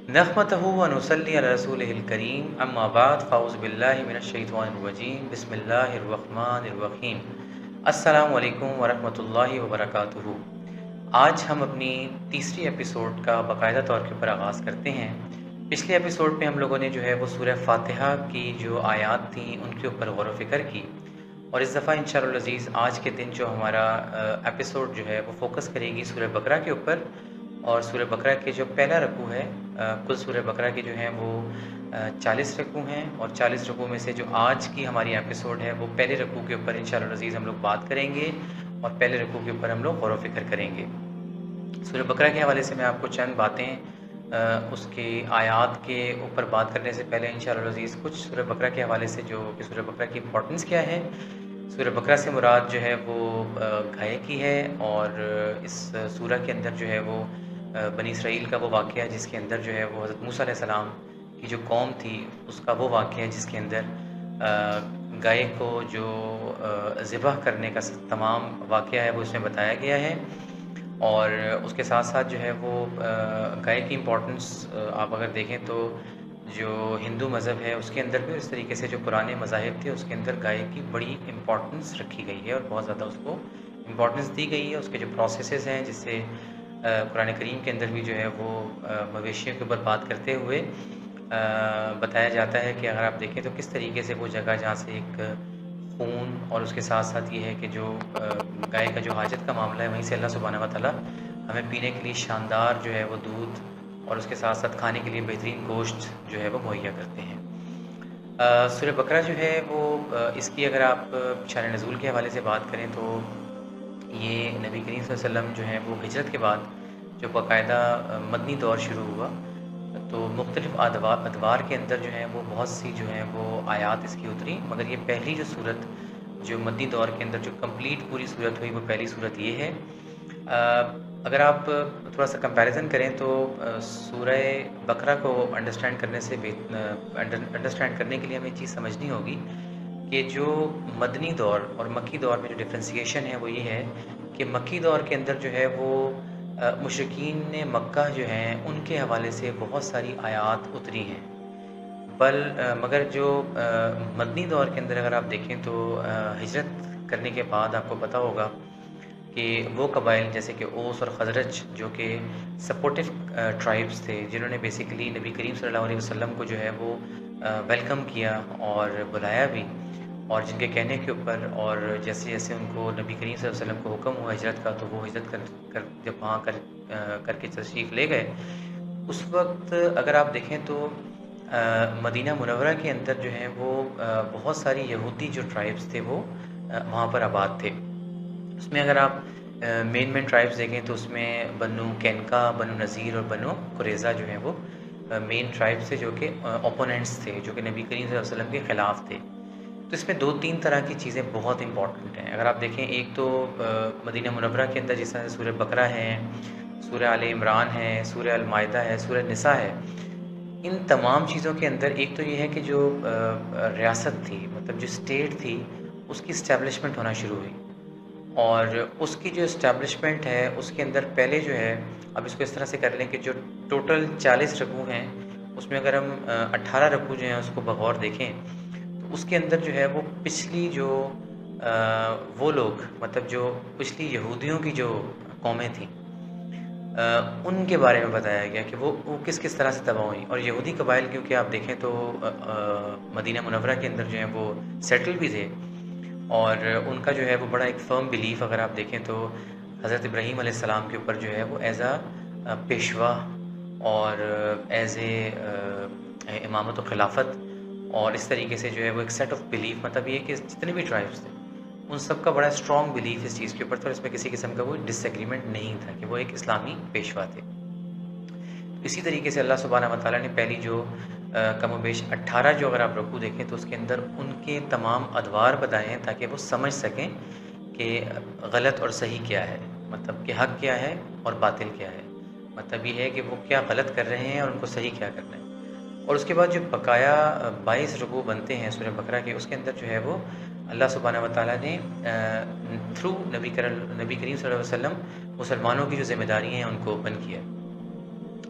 نحمده و نصلی علی رسوله الکریم اما بعد فاعوذ باللہ من الشیطان الرجیم بسم اللہ الرحمن الرحیم السلام علیکم ورحمۃ اللہ وبرکاتہ۔ آج ہم اپنی تیسری ایپیسوڈ کا باقاعدہ طور کے اوپر آغاز کرتے ہیں۔ پچھلے ایپیسوڈ میں ہم لوگوں نے جو ہے وہ سورہ فاتحہ کی جو آیات تھیں ان کے اوپر غور و فکر کی، اور اس دفعہ انشاءاللہ العزیز آج کے دن جو ہمارا ایپیسوڈ جو ہے وہ فوکس کرے گی سورہ بقرہ کے اوپر، اور سورہ بقرہ کے جو پہلا رکوع ہے، کل سورہ بقرہ کے جو ہیں وہ 40 رکوع ہیں، اور 40 رکوع میں سے جو آج کی ہماری ایپیسوڈ ہے وہ پہلے رکوع کے اوپر انشاءاللہ العزیز ہم لوگ بات کریں گے، اور پہلے رکوع کے اوپر ہم لوگ غور و فکر کریں گے۔ سورہ بقرہ کے حوالے سے میں آپ کو چند باتیں اس کے آیات کے اوپر بات کرنے سے پہلے انشاءاللہ العزیز کچھ سورہ بقرہ کے حوالے سے جو کہ سورہ بقرہ کی امپورٹنس کیا ہے۔ سورہ بقرہ سے مراد جو ہے وہ گائے کی ہے، اور اس سورہ کے اندر جو ہے وہ بنی اسرائیل کا وہ واقعہ جس کے اندر جو ہے وہ حضرت موسیٰ علیہ السلام کی جو قوم تھی اس کا وہ واقعہ جس کے اندر گائے کو جو ذبح کرنے کا تمام واقعہ ہے وہ اس میں بتایا گیا ہے، اور اس کے ساتھ ساتھ جو ہے وہ گائے کی امپورٹنس آپ اگر دیکھیں تو جو ہندو مذہب ہے اس کے اندر بھی اس طریقے سے جو پرانے مذاہب تھے اس کے اندر گائے کی بڑی امپورٹنس رکھی گئی ہے، اور بہت زیادہ اس کو امپورٹنس دی گئی ہے۔ اس کے جو پروسیسز ہیں جس سے قرآن کریم کے اندر بھی جو ہے وہ مویشیوں کے اوپر بات کرتے ہوئے بتایا جاتا ہے کہ اگر آپ دیکھیں تو کس طریقے سے وہ جگہ جہاں سے ایک خون، اور اس کے ساتھ ساتھ یہ ہے کہ جو گائے کا جو حاجت کا معاملہ ہے وہیں سے اللہ سبحانہ و تعالیٰ ہمیں پینے کے لیے شاندار جو ہے وہ دودھ، اور اس کے ساتھ ساتھ کھانے کے لیے بہترین گوشت جو ہے وہ مہیا کرتے ہیں۔ سورہ بقرہ جو ہے وہ اس کی اگر آپ شان نزول کے حوالے سے بات کریں تو یہ نبی کریم صلی اللہ علیہ وسلم جو ہے وہ ہجرت کے بعد جو باقاعدہ مدنی دور شروع ہوا، تو مختلف ادوار کے اندر جو ہے وہ بہت سی جو ہیں وہ آیات اس کی اتری، مگر یہ پہلی جو صورت جو مدنی دور کے اندر جو کمپلیٹ پوری صورت ہوئی وہ پہلی صورت یہ ہے۔ اگر آپ تھوڑا سا کمپیریزن کریں تو سورہ بقرہ کو انڈرسٹینڈ کرنے کے لیے ہمیں یہ چیز سمجھنی ہوگی کہ جو مدنی دور اور مکی دور میں جو ڈفرینسیشن ہے وہ یہ ہے کہ مکی دور کے اندر جو ہے وہ مشرکین مکہ جو ہیں ان کے حوالے سے بہت ساری آیات اتری ہیں، مگر جو مدنی دور کے اندر اگر آپ دیکھیں تو ہجرت کرنے کے بعد آپ کو پتہ ہوگا کہ وہ قبائل جیسے کہ اوس اور خزرج جو کہ سپورٹیو ٹرائبس تھے، جنہوں نے بیسیکلی نبی کریم صلی اللہ علیہ وسلم کو جو ہے وہ ویلکم کیا اور بلایا بھی، اور جن کے کہنے کے اوپر اور جیسے جیسے ان کو نبی کریم صلی اللہ علیہ وسلم کو حکم ہوا ہجرت کا تو وہ ہجرت کر جب وہاں کر کے تشریف لے گئے، اس وقت اگر آپ دیکھیں تو مدینہ منورہ کے اندر جو ہے وہ بہت ساری یہودی جو ٹرائبس تھے وہ وہاں پر آباد تھے۔ اس میں اگر آپ مین ٹرائبس دیکھیں تو اس میں بنو کینکا، بنو نذیر اور بنو قریظہ جو ہیں وہ مین ٹرائبس تھے جو کہ اوپوننٹس تھے، جو کہ نبی کریم صلی اللہ علیہ وسلم کے خلاف تھے۔ تو اس میں 2-3 طرح کی چیزیں بہت امپورٹنٹ ہیں۔ اگر آپ دیکھیں ایک تو مدینہ منورہ کے اندر جس طرح سے سورہ بقرہ ہے، سورہ آل عمران ہے، سورہ المائدہ ہے، سورہ نساء ہے، ان تمام چیزوں کے اندر ایک تو یہ ہے کہ جو ریاست تھی، مطلب جو اسٹیٹ تھی، اس کی اسٹیبلشمنٹ ہونا شروع ہوئی، اور اس کی جو اسٹیبلشمنٹ ہے اس کے اندر پہلے جو ہے، اب اس کو اس طرح سے کر لیں کہ جو ٹوٹل 40 رکوع ہیں اس میں اگر ہم 18 رکوع جو ہیں اس کو بغور دیکھیں تو اس کے اندر جو ہے وہ پچھلی جو وہ لوگ، مطلب جو پچھلی یہودیوں کی جو قومیں تھیں ان کے بارے میں بتایا گیا کہ وہ کس طرح سے تباہ ہوئیں، اور یہودی قبائل کیونکہ آپ دیکھیں تو مدینہ منورہ کے اندر جو ہیں وہ سیٹل بھی تھے، اور ان کا جو ہے وہ بڑا ایک فرم بلیف اگر آپ دیکھیں تو حضرت ابراہیم علیہ السلام کے اوپر جو ہے وہ ایز اے پیشوا اور ایز اے امامت و خلافت، اور اس طریقے سے جو ہے وہ ایک سیٹ آف بلیف، مطلب یہ کہ جتنے بھی ٹرائبس تھے ان سب کا بڑا اسٹرانگ بلیف اس چیز کے اوپر تھا، اور اس میں کسی قسم کا کوئی ڈس ایگریمنٹ نہیں تھا کہ وہ ایک اسلامی پیشوا تھے۔ اسی طریقے سے اللہ سبحانہ و تعالیٰ نے پہلی جو کم و بیش 18 جو اگر آپ رکوع دیکھیں تو اس کے اندر ان کے تمام ادوار بتائے ہیں تاکہ وہ سمجھ سکیں کہ غلط اور صحیح کیا ہے، مطلب کہ حق کیا ہے اور باطل کیا ہے، مطلب یہ ہے کہ وہ کیا غلط کر رہے ہیں اور ان کو صحیح کیا کرنا ہے۔ اور اس کے بعد جو بقایا 22 رکوع بنتے ہیں سورہ بقرہ کے، اس کے اندر جو ہے وہ اللہ سبحانہ و تعالیٰ نے تھرو نبی کریم صلی اللہ علیہ وسلم مسلمانوں کی جو ذمہ داری ہیں ان کو اوپن کیا۔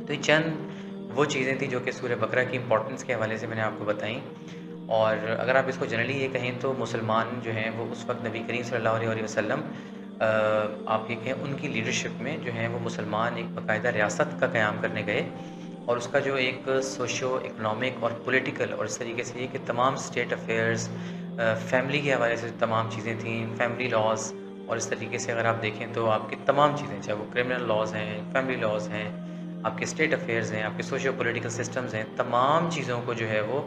تو یہ چند وہ چیزیں تھیں جو کہ سورہ بقرہ کی امپورٹنس کے حوالے سے میں نے آپ کو بتائیں. اور اگر آپ اس کو جنرلی یہ کہیں تو مسلمان جو ہیں وہ اس وقت نبی کریم صلی اللہ علیہ وسلم آپ یہ کہیں ان کی لیڈرشپ میں جو ہیں وہ مسلمان ایک باقاعدہ ریاست کا قیام کرنے گئے، اور اس کا جو ایک سوشو اکنامک اور پولیٹیکل اور اس طریقے سے یہ کہ تمام اسٹیٹ افیئرز، فیملی کے حوالے سے تمام چیزیں تھیں، فیملی لاز، اور اس طریقے سے اگر آپ دیکھیں تو آپ کی تمام چیزیں، چاہے وہ کرمنل لاز ہیں، فیملی لاز ہیں، آپ کے اسٹیٹ افیئرز ہیں، آپ کے سوشو پولیٹیکل سسٹمز ہیں، تمام چیزوں کو جو ہے وہ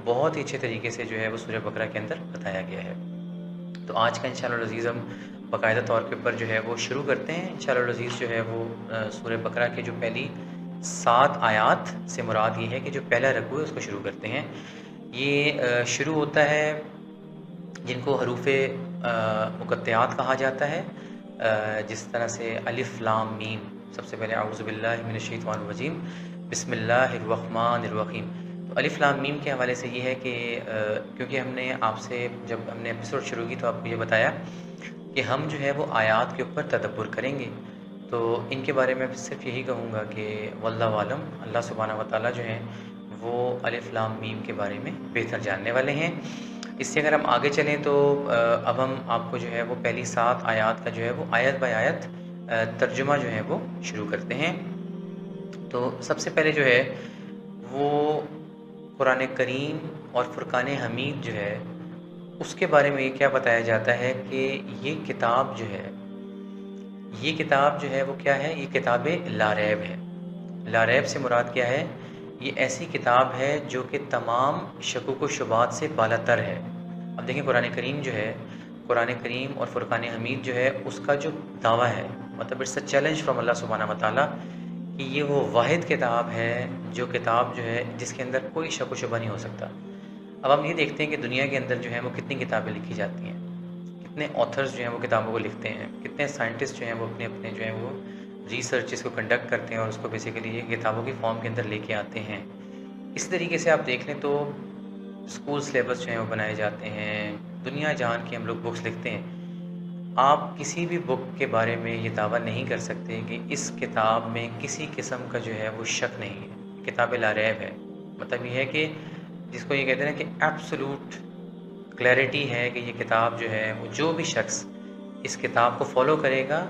بہت ہی اچھے طریقے سے جو ہے وہ سورہ بقرہ کے اندر بتایا گیا ہے. تو آج کا انشاءاللہ العزیز ہم باقاعدہ طور کے اوپر جو ہے وہ شروع کرتے ہیں. انشاءاللہ العزیز جو ہے وہ سورہ بقرہ کے جو پہلی 7 آیات سے مراد یہ ہے کہ جو پہلا رکوع ہے اس کو شروع کرتے ہیں. یہ شروع ہوتا ہے جن کو حروف مقطعات کہا جاتا ہے، جس طرح سے الف لام میم. سب سے پہلے اعوذ باللہ من الشیطان الرجیم بسم اللہ الرحمن الرحیم. تو الف لام میم کے حوالے سے یہ ہے کہ کیونکہ ہم نے آپ سے جب ہم نے ایپیسوڈ شروع کی تو آپ کو یہ بتایا کہ ہم جو ہے وہ آیات کے اوپر تدبر کریں گے. تو ان کے بارے میں صرف یہی کہوں گا کہ واللہ عالم، اللہ سبحانہ و تعالیٰ جو ہیں وہ الف لام میم کے بارے میں بہتر جاننے والے ہیں. اس سے اگر ہم آگے چلیں تو اب ہم آپ کو جو ہے وہ پہلی 7 آیات کا جو ہے وہ آیت بائی آیت ترجمہ جو ہے وہ شروع کرتے ہیں. تو سب سے پہلے جو ہے وہ قرآن کریم اور فرقان حمید جو ہے اس کے بارے میں یہ کیا بتایا جاتا ہے کہ یہ کتاب جو ہے، یہ کتاب جو ہے وہ کیا ہے، یہ کتاب لا ریب ہے. لا ریب سے مراد کیا ہے؟ یہ ایسی کتاب ہے جو کہ تمام شکوک و شبہات سے بالاتر ہے. اب دیکھیں قرآن کریم جو ہے، قرآن کریم اور فرقان حمید جو ہے اس کا جو دعویٰ ہے، مطلب اٹس اے چیلنج فرام اللہ سبحانہ و تعالیٰ کہ یہ وہ واحد کتاب ہے جو کتاب جو ہے جس کے اندر کوئی شک و شبہ نہیں ہو سکتا. اب ہم یہ دیکھتے ہیں کہ دنیا کے اندر جو ہے وہ کتنی کتابیں لکھی جاتی ہیں، کتنے آتھرز جو ہیں وہ کتابوں کو لکھتے ہیں، کتنے سائنٹسٹ جو ہیں وہ اپنے اپنے جو ہیں وہ ریسرچز کو کنڈکٹ کرتے ہیں اور اس کو بیسیکلی یہ کتابوں کی فارم کے اندر لے کے آتے ہیں. اس طریقے سے آپ دیکھ لیں تو اسکول سلیبس جو ہیں وہ بنائے جاتے ہیں، دنیا جہان کی ہم لوگ بکس لکھتے ہیں. آپ کسی بھی بک کے بارے میں یہ دعویٰ نہیں کر سکتے کہ اس کتاب میں کسی قسم کا جو ہے وہ شک نہیں ہے، کتاب لا ریب ہے. مطلب یہ ہے کہ جس کو یہ کہتے ہیں نا کہ ایبسولوٹ کلیئرٹی ہے کہ یہ کتاب جو ہے وہ جو بھی شخص اس کتاب کو فالو کرے گا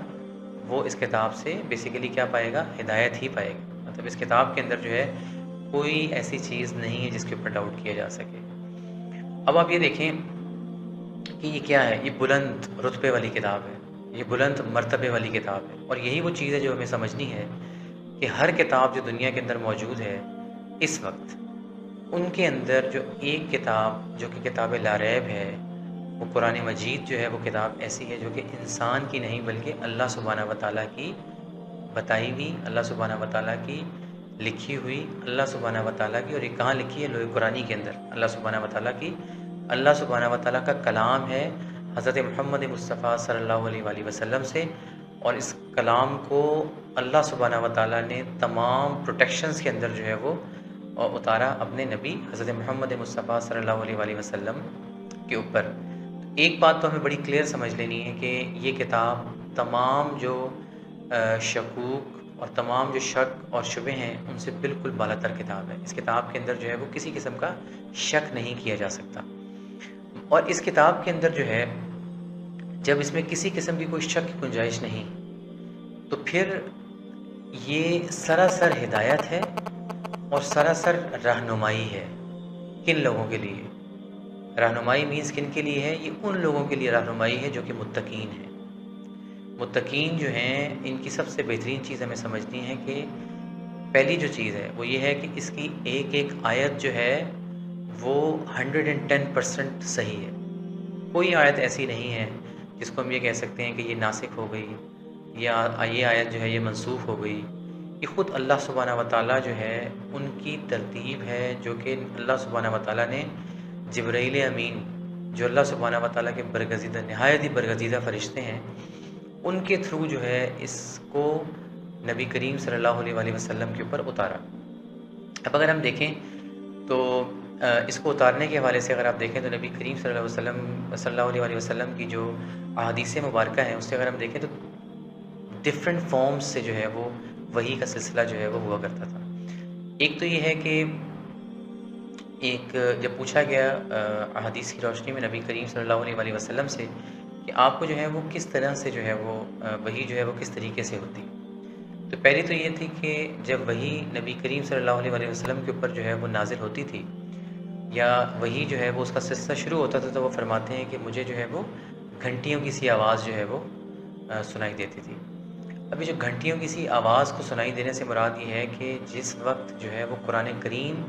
وہ اس کتاب سے بیسیکلی کیا پائے گا؟ ہدایت ہی پائے گا. مطلب اس کتاب کے اندر جو ہے کوئی ایسی چیز نہیں ہے جس کے اوپر ڈاؤٹ کیا جا سکے. اب آپ یہ دیکھیں کہ یہ کیا ہے، یہ بلند رتبے والی کتاب ہے، یہ بلند مرتبے والی کتاب ہے. اور یہی وہ چیز ہے جو ہمیں سمجھنی ہے کہ ہر کتاب جو دنیا کے اندر موجود ہے اس وقت، ان کے اندر جو ایک کتاب جو کہ کتاب لا ریب ہے، وہ قرآن مجید جو ہے وہ کتاب ایسی ہے جو کہ انسان کی نہیں بلکہ اللہ سبحانہ و تعالیٰ کی بتائی ہوئی، اللہ سبحانہ و تعالیٰ کی لکھی ہوئی، اللہ سبحانہ و تعالیٰ کی. اور یہ کہاں لکھی ہے؟ لوح قرآنی کے اندر اللہ سبحانہ و تعالیٰ کی، اللہ سبحانہ و تعالیٰ کا کلام ہے حضرت محمد مصطفیٰ صلی اللہ علیہ وآلہ وسلم سے. اور اس کلام کو اللہ سبحانہ و تعالیٰ نے تمام پروٹیکشنز کے اندر جو ہے وہ اتارا اپنے نبی حضرت محمد مصطفیٰ صلی اللہ علیہ وآلہ وسلم کے اوپر. ایک بات تو ہمیں بڑی کلیئر سمجھ لینی ہے کہ یہ کتاب تمام جو شکوک اور تمام جو شک اور شبہ ہیں ان سے بالکل بالاتر کتاب ہے. اس کتاب کے اندر جو ہے وہ کسی قسم کا شک نہیں کیا جا سکتا. اور اس کتاب کے اندر جو ہے جب اس میں کسی قسم کی کوئی شک کی گنجائش نہیں تو پھر یہ سراسر ہدایت ہے اور سراسر رہنمائی ہے. کن لوگوں کے لیے رہنمائی مینس کن کے لیے ہے؟ یہ ان لوگوں کے لیے رہنمائی ہے جو کہ متقین ہیں. متقین جو ہیں ان کی سب سے بہترین چیز ہمیں سمجھنی ہے کہ پہلی جو چیز ہے وہ یہ ہے کہ اس کی ایک ایک آیت جو ہے وہ 110% صحیح ہے. کوئی آیت ایسی نہیں ہے جس کو ہم یہ کہہ سکتے ہیں کہ یہ ناسخ ہو گئی یا یہ آیت جو ہے یہ منسوخ ہو گئی. یہ خود اللہ سبحانہ و تعالیٰ جو ہے ان کی ترتیب ہے جو کہ اللہ سبحانہ و تعالیٰ نے جبرائیل امین جو اللہ سبحانہ و تعالیٰ کے برگزیدہ نہایت ہی برگزیدہ فرشتے ہیں ان کے تھرو جو ہے اس کو نبی کریم صلی اللہ علیہ وآلہ وسلم کے اوپر اتارا. اب اگر ہم دیکھیں تو اس کو اتارنے کے حوالے سے اگر آپ دیکھیں تو نبی کریم صلی اللہ علیہ وآلہ وسلم کی جو احادیث مبارکہ ہیں اس سے اگر ہم دیکھیں تو ڈفرینٹ فارمز سے جو ہے وہ وحی کا سلسلہ جو ہے وہ ہوا کرتا تھا. ایک تو یہ ہے کہ ایک جب پوچھا گیا احادیث کی روشنی میں نبی کریم صلی اللہ علیہ وسلم سے کہ آپ کو جو ہے وہ کس طرح سے جو ہے وہ وحی جو ہے وہ کس طریقے سے ہوتی، تو پہلی تو یہ تھی کہ جب وحی نبی کریم صلی اللہ علیہ وسلم کے اوپر جو ہے وہ نازل ہوتی تھی، یا وہی جو ہے وہ اس کا سلسلہ شروع ہوتا تھا، تو وہ فرماتے ہیں کہ مجھے جو ہے وہ گھنٹیوں کی سی آواز جو ہے وہ سنائی دیتی تھی۔ ابھی جو گھنٹیوں کی سی آواز کو سنائی دینے سے مراد یہ ہے کہ جس وقت جو ہے وہ قرآن کریم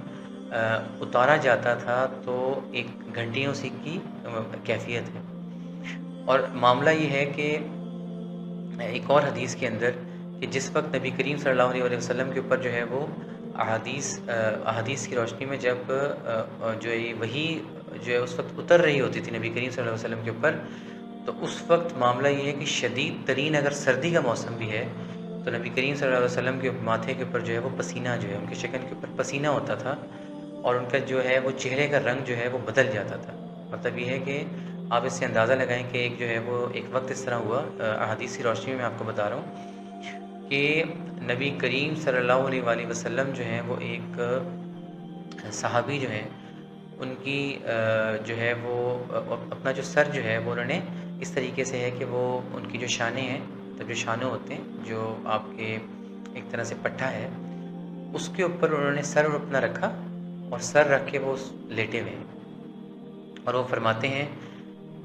اتارا جاتا تھا تو ایک گھنٹیوں سی کی کیفیت ہے، اور معاملہ یہ ہے کہ ایک اور حدیث کے اندر کہ جس وقت نبی کریم صلی اللہ علیہ وسلم کے اوپر جو ہے وہ احادیث کی روشنی میں جب جو ہے وہی جو ہے اس وقت اتر رہی ہوتی تھی نبی کریم صلی اللہ علیہ وسلم کے اوپر، تو اس وقت معاملہ یہ ہے کہ شدید ترین اگر سردی کا موسم بھی ہے تو نبی کریم صلی اللہ علیہ وسلم کے ماتھے کے اوپر جو ہے وہ پسینہ جو ہے ان کے شکن کے اوپر پسینہ ہوتا تھا، اور ان کا جو ہے وہ چہرے کا رنگ جو ہے وہ بدل جاتا تھا۔ مطلب یہ ہے کہ آپ اس سے اندازہ لگائیں کہ ایک جو ہے وہ ایک وقت اس طرح ہوا، احادیث کی روشنی میں آپ کو بتا رہا ہوں کہ نبی کریم صلی اللہ علیہ وسلم جو ہیں وہ ایک صحابی جو ہیں ان کی جو ہے وہ اپنا جو سر جو ہے وہ انہوں نے اس طریقے سے ہے کہ وہ ان کی جو شانے ہیں، تو جو شانے ہوتے ہیں جو آپ کے ایک طرح سے پٹھا ہے، اس کے اوپر انہوں نے سر اپنا رکھا اور سر رکھ کے وہ لیٹے ہوئے ہیں، اور وہ فرماتے ہیں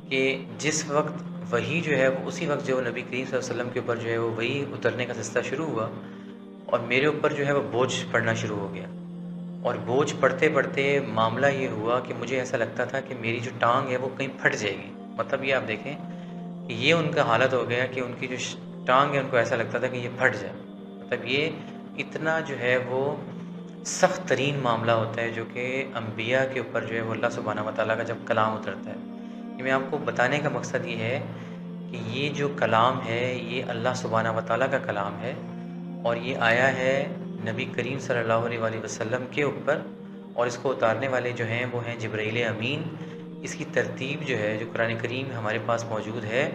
کہ جس وقت وہی جو ہے وہ اسی وقت جو نبی کریم صلی اللہ علیہ وسلم کے اوپر جو ہے وہ وہی اترنے کا سلسلہ شروع ہوا، اور میرے اوپر جو ہے وہ بوجھ پڑنا شروع ہو گیا، اور بوجھ پڑتے پڑتے معاملہ یہ ہوا کہ مجھے ایسا لگتا تھا کہ میری جو ٹانگ ہے وہ کہیں پھٹ جائے گی۔ مطلب یہ آپ دیکھیں کہ یہ ان کا حالت ہو گیا کہ ان کی جو ٹانگ ہے ان کو ایسا لگتا تھا کہ یہ پھٹ جائے۔ مطلب یہ اتنا جو ہے وہ سخت ترین معاملہ ہوتا ہے جو کہ انبیاء کے اوپر جو ہے وہ اللہ سبحانہ و تعالیٰ کا جب کلام اترتا ہے۔ یہ میں آپ کو بتانے کا مقصد یہ ہے کہ یہ جو کلام ہے یہ اللہ سبحانہ و تعالیٰ کا کلام ہے، اور یہ آیا ہے نبی کریم صلی اللہ علیہ وسلم کے اوپر، اور اس کو اتارنے والے جو ہیں وہ ہیں جبرائیل امین۔ اس کی ترتیب جو ہے جو قرآن کریم ہمارے پاس موجود ہے،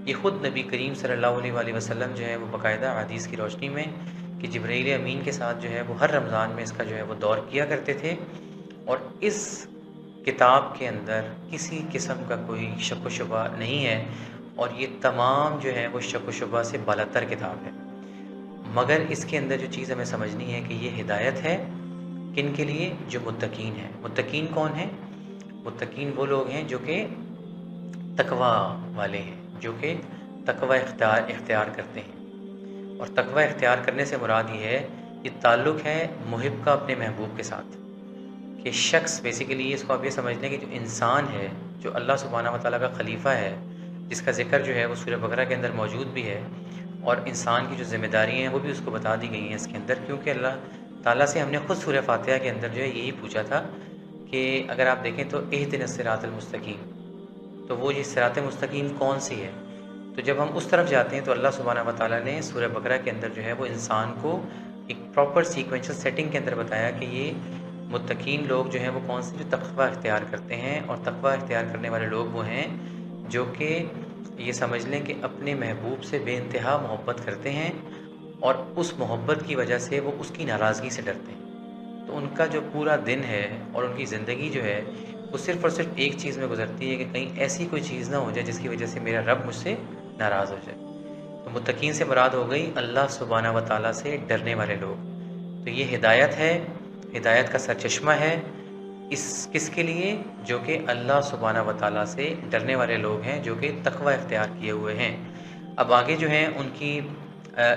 یہ خود نبی کریم صلی اللہ علیہ وسلم جو ہے وہ باقاعدہ حدیث کی روشنی میں کہ جبرائیل امین کے ساتھ جو ہے وہ ہر رمضان میں اس کا جو ہے وہ دور کیا کرتے تھے، اور اس کتاب کے اندر کسی قسم کا کوئی شک و شبہ نہیں ہے، اور یہ تمام جو ہے وہ شک و شبہ سے بالاتر کتاب ہے۔ مگر اس کے اندر جو چیز ہمیں سمجھنی ہے کہ یہ ہدایت ہے کن کے لیے؟ جو متقین ہیں۔ متقین کون ہیں؟ متقین وہ لوگ ہیں جو کہ تقوی والے ہیں، جو کہ تقوی اختیار کرتے ہیں، اور تقوی اختیار کرنے سے مراد یہ ہے یہ تعلق ہے محب کا اپنے محبوب کے ساتھ، کہ شخص بیسیکلی اس کو آپ یہ سمجھ لیں کہ جو انسان ہے جو اللہ سبحانہ و تعالیٰ کا خلیفہ ہے، جس کا ذکر جو ہے وہ سورہ بقرہ کے اندر موجود بھی ہے، اور انسان کی جو ذمہ داریاں ہیں وہ بھی اس کو بتا دی گئی ہیں اس کے اندر، کیونکہ اللہ تعالیٰ سے ہم نے خود سورہ فاتحہ کے اندر جو ہے یہی پوچھا تھا کہ اگر آپ دیکھیں تو اہدنا الصراط المستقیم، تو وہ یہ صراط مستقیم کون سی ہے؟ تو جب ہم اس طرف جاتے ہیں تو اللہ سبحانہ و تعالیٰ نے سورہ بقرہ کے اندر جو ہے وہ انسان کو ایک پراپر سیکوینشل سیٹنگ کے اندر بتایا کہ یہ متقین لوگ جو ہیں وہ کون سے جو تقوی اختیار کرتے ہیں، اور تقوی اختیار کرنے والے لوگ وہ ہیں جو کہ یہ سمجھ لیں کہ اپنے محبوب سے بے انتہا محبت کرتے ہیں، اور اس محبت کی وجہ سے وہ اس کی ناراضگی سے ڈرتے ہیں۔ تو ان کا جو پورا دن ہے اور ان کی زندگی جو ہے وہ صرف اور صرف ایک چیز میں گزرتی ہے کہ کہیں ایسی کوئی چیز نہ ہو جائے جس کی وجہ سے میرا رب مجھ سے ناراض ہو جائے۔ تو متقین سے مراد ہو گئی اللہ سبحانہ و تعالیٰ سے ڈرنے والے لوگ۔ تو یہ ہدایت ہے، ہدایت کا سرچشمہ ہے اس کس کے لیے؟ جو کہ اللہ سبحانہ و تعالیٰ سے ڈرنے والے لوگ ہیں، جو کہ تقوی اختیار کیے ہوئے ہیں۔ اب آگے جو ہیں ان کی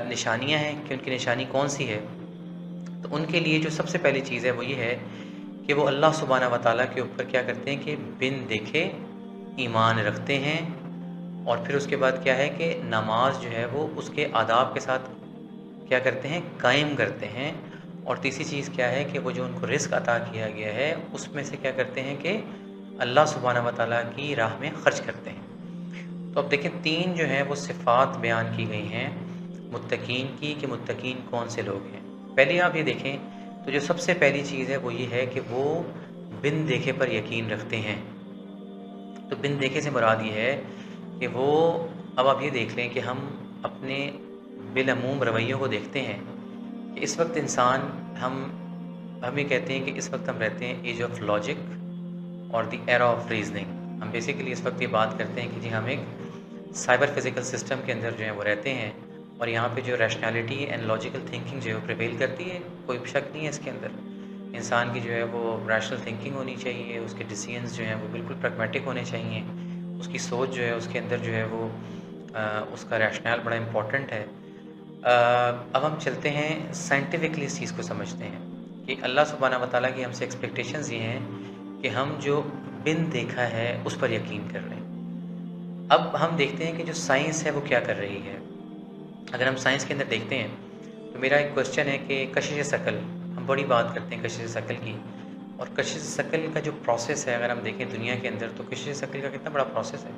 نشانیاں ہیں کہ ان کی نشانی کون سی ہے، تو ان کے لیے جو سب سے پہلی چیز ہے وہ یہ ہے کہ وہ اللہ سبحانہ و تعالیٰ کے اوپر کیا کرتے ہیں کہ بن دیکھے ایمان رکھتے ہیں، اور پھر اس کے بعد کیا ہے کہ نماز جو ہے وہ اس کے آداب کے ساتھ کیا کرتے ہیں؟ قائم کرتے ہیں، اور تیسری چیز کیا ہے کہ وہ جو ان کو رزق عطا کیا گیا ہے اس میں سے کیا کرتے ہیں کہ اللہ سبحانہ و تعالیٰ کی راہ میں خرچ کرتے ہیں۔ تو اب دیکھیں تین جو ہیں وہ صفات بیان کی گئی ہیں متقین کی کہ متقین کون سے لوگ ہیں۔ پہلے آپ یہ دیکھیں تو جو سب سے پہلی چیز ہے وہ یہ ہے کہ وہ بن دیکھے پر یقین رکھتے ہیں۔ تو بن دیکھے سے مراد یہ ہے کہ وہ، اب آپ یہ دیکھ لیں کہ ہم اپنے بالعموم رویوں کو دیکھتے ہیں کہ اس وقت انسان ہم ہم یہ کہتے ہیں کہ اس وقت ہم رہتے ہیں ایج آف لاجک اور دی ایرا آف ریزننگ. ہم بیسیکلی اس وقت یہ بات کرتے ہیں کہ جی ہم ایک سائبر فزیکل سسٹم کے اندر جو ہے وہ رہتے ہیں اور یہاں پہ جو ریشنالٹی اینڈ لاجیکل تھنکنگ جو ہے وہ پریویل کرتی ہے. کوئی شک نہیں ہے اس کے اندر. انسان کی جو ہے وہ ریشنل تھنکنگ ہونی چاہیے, اس کے ڈیسیژنز جو ہیں وہ بالکل پریگمیٹک ہونے چاہیے, اس کی سوچ جو ہے اس کے اندر جو ہے وہ اس کا ریشنال بڑا امپورٹنٹ ہے. اب ہم چلتے ہیں سائنٹیفکلی اس چیز کو سمجھتے ہیں کہ اللہ سبحانہ و تعالیٰ کی ہم سے ایکسپیکٹیشنز یہ ہیں کہ ہم جو بن دیکھا ہے اس پر یقین کر لیں. اب ہم دیکھتے ہیں کہ جو سائنس ہے وہ کیا کر رہی ہے. اگر ہم سائنس کے اندر دیکھتے ہیں تو میرا ایک کوشچن ہے کہ کشش ثقل, ہم بڑی بات کرتے ہیں کشش ثقل کی, اور کشش ثقل کا جو پروسیس ہے اگر ہم دیکھیں دنیا کے اندر تو کشش ثقل کا کتنا بڑا پروسیس ہے.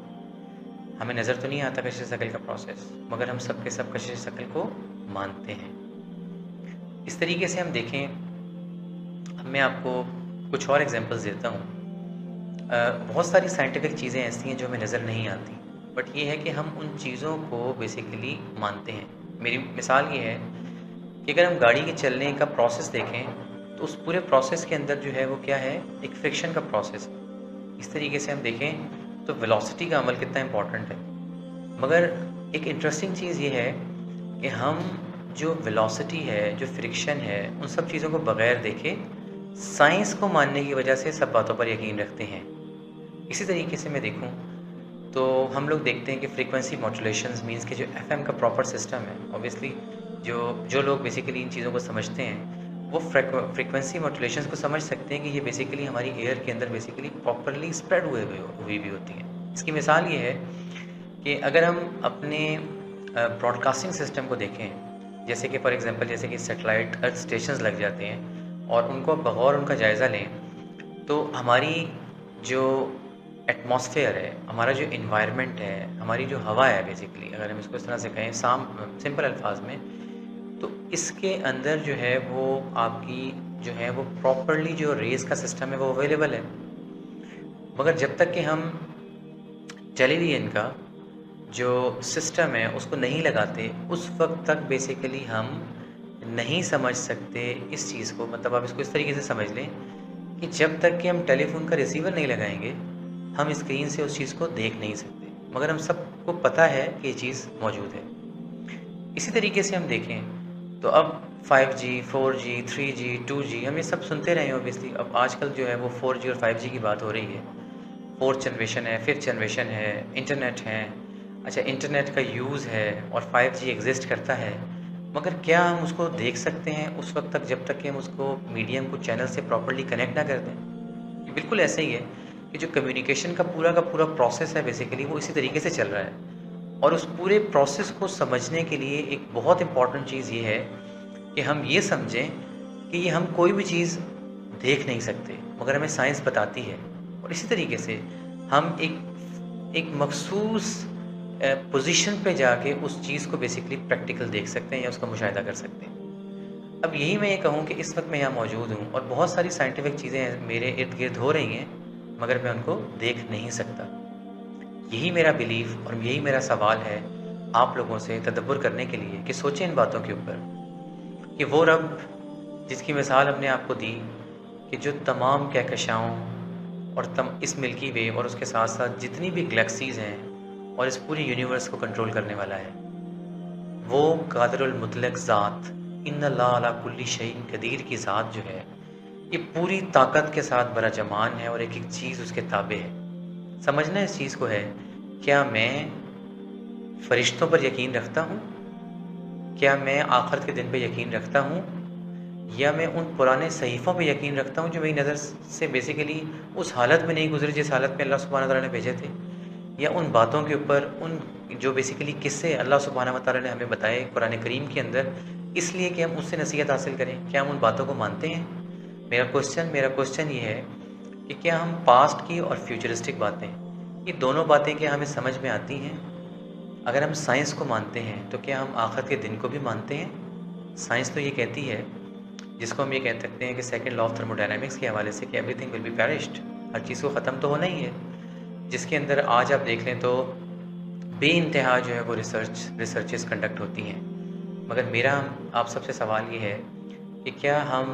ہمیں نظر تو نہیں آتا کشش ثقل کا پروسیس, مگر ہم سب کے سب کشش ثقل کو مانتے ہیں. اس طریقے سے ہم دیکھیں, اب میں آپ کو کچھ اور ایگزامپلز دیتا ہوں. بہت ساری سائنٹیفک چیزیں ایسی ہیں جو ہمیں نظر نہیں آتی, بٹ یہ ہے کہ ہم ان چیزوں کو بیسیکلی مانتے ہیں. میری مثال یہ ہے کہ اگر ہم گاڑی کے چلنے کا پروسیس دیکھیں تو اس پورے پروسیس کے اندر جو ہے وہ کیا ہے, ایک فرکشن کا پروسیس ہے. اس طریقے سے ہم دیکھیں تو ویلوسٹی کا عمل کتنا امپورٹنٹ ہے. مگر ایک انٹرسٹنگ چیز یہ ہے کہ ہم جو ویلوسٹی ہے, جو فرکشن ہے, ان سب چیزوں کو بغیر دیکھے سائنس کو ماننے کی وجہ سے سب باتوں پر یقین رکھتے ہیں. اسی طریقے سے میں دیکھوں تو ہم لوگ دیکھتے ہیں کہ فریکوینسی ماڈولیشنز مینس کہ جو ایف ایم کا پراپر سسٹم ہے, اوبیسلی جو لوگ بیسیکلی ان چیزوں کو سمجھتے ہیں وہ فریکوینسی ماڈولیشنز کو سمجھ سکتے ہیں کہ یہ بیسیکلی ہماری ایئر کے اندر بیسیکلی پراپرلی اسپریڈ ہوئی بھی ہوتی ہیں. اس کی مثال یہ ہے کہ اگر ہم اپنے براڈ کاسٹنگ سسٹم کو دیکھیں, جیسے کہ فار ایگزامپل جیسے کہ سیٹلائٹ ارتھ اسٹیشنز لگ جاتے ہیں اور ان کو بغور ان کا جائزہ لیں تو ہماری جو ایٹماسفیئر ہے, ہمارا جو انوائرمنٹ ہے, ہماری جو ہوا ہے بیسیکلی, اگر ہم اس کو اس طرح سے کہیں سمپل الفاظ میں, تو اس کے اندر جو ہے وہ آپ کی جو ہے وہ پراپرلی جو ریز کا سسٹم ہے وہ اویلیبل ہے. مگر جب تک کہ ہم ٹیلی ویژن کا جو سسٹم ہے اس کو نہیں لگاتے اس وقت تک بیسیکلی ہم نہیں سمجھ سکتے اس چیز کو. مطلب آپ اس کو اس طریقے سے سمجھ لیں کہ جب تک کہ ہم ٹیلی فون کا ریسیور نہیں لگائیں گے ہم اسکرین سے اس چیز کو دیکھ نہیں سکتے, مگر ہم سب کو پتہ ہے کہ یہ چیز موجود ہے. اسی طریقے سے ہم دیکھیں تو اب 5G 4G 3G 2G ہم یہ سب سنتے رہے ہیں اوبیسلی. اب آج کل جو ہے وہ 4G اور 5G کی بات ہو رہی ہے. 4th جنریشن ہے, 5th جنریشن ہے, انٹرنیٹ ہے. اچھا انٹرنیٹ کا یوز ہے اور 5G ایگزسٹ کرتا ہے, مگر کیا ہم اس کو دیکھ سکتے ہیں اس وقت تک جب تک کہ ہم اس کو میڈیم کو چینل سے پراپرلی کنیکٹ نہ کر دیں؟ یہ بالکل ایسا ہی ہے کہ جو کمیونیکیشن کا پورا پروسیس ہے بیسیکلی وہ اسی طریقے سے چل رہا ہے. اور اس پورے پروسیس کو سمجھنے کے لیے ایک بہت امپورٹنٹ چیز یہ ہے کہ ہم یہ سمجھیں کہ یہ ہم کوئی بھی چیز دیکھ نہیں سکتے مگر ہمیں سائنس بتاتی ہے. اور اسی طریقے سے ہم ایک مخصوص پوزیشن پہ جا کے اس چیز کو بیسیکلی پریکٹیکل دیکھ سکتے ہیں یا اس کا مشاہدہ کر سکتے ہیں. اب یہی میں یہ کہوں کہ اس وقت میں یہاں موجود ہوں اور بہت ساری سائنٹیفک چیزیں میرے ارد گرد ہو رہی ہیں مگر میں ان کو دیکھ نہیں سکتا. یہی میرا بیلیف اور یہی میرا سوال ہے آپ لوگوں سے تدبر کرنے کے لیے کہ سوچیں ان باتوں کے اوپر کہ وہ رب جس کی مثال ہم نے آپ کو دی کہ جو تمام کہکشاؤں اور اس ملکی وے اور اس کے ساتھ ساتھ جتنی بھی گلیکسیز ہیں اور اس پوری یونیورس کو کنٹرول کرنے والا ہے, وہ قادر المطلق ذات ان اللہ علی کل شیء قدیر کی ذات جو ہے یہ پوری طاقت کے ساتھ براجمان ہے اور ایک ایک چیز اس کے تابع ہے. سمجھنا اس چیز کو ہے, کیا میں فرشتوں پر یقین رکھتا ہوں, کیا میں آخرت کے دن پہ یقین رکھتا ہوں, یا میں ان پرانے صحیفوں پہ یقین رکھتا ہوں جو میری نظر سے بیسیکلی اس حالت میں نہیں گزرے جس حالت میں اللہ سبحانہ تعالیٰ نے بھیجے تھے, یا ان باتوں کے اوپر ان جو بیسیکلی قصے اللہ سبحانہ و تعالیٰ نے ہمیں بتائے قرآن کریم کے اندر اس لیے کہ ہم اس سے نصیحت حاصل کریں, کیا ہم ان باتوں کو مانتے ہیں؟ میرا کوشچن یہ ہے کہ کیا ہم پاسٹ کی اور فیوچرسٹک باتیں یہ دونوں باتیں کیا ہمیں سمجھ میں آتی ہیں؟ اگر ہم سائنس کو مانتے ہیں تو کیا ہم آخرت کے دن کو بھی مانتے ہیں؟ سائنس تو یہ کہتی ہے, جس کو ہم یہ کہہ سکتے ہیں کہ سیکنڈ لا آف تھرموڈائنامکس کے حوالے سے کہ ایوری تھنگ ول بی پیرشڈ, ہر چیز کو ختم تو ہونا ہی ہے. جس کے اندر آج آپ دیکھ لیں تو بے انتہا جو ہے وہ ریسرچز کنڈکٹ ہوتی ہیں. مگر میرا آپ سب سے سوال یہ ہے کہ کیا ہم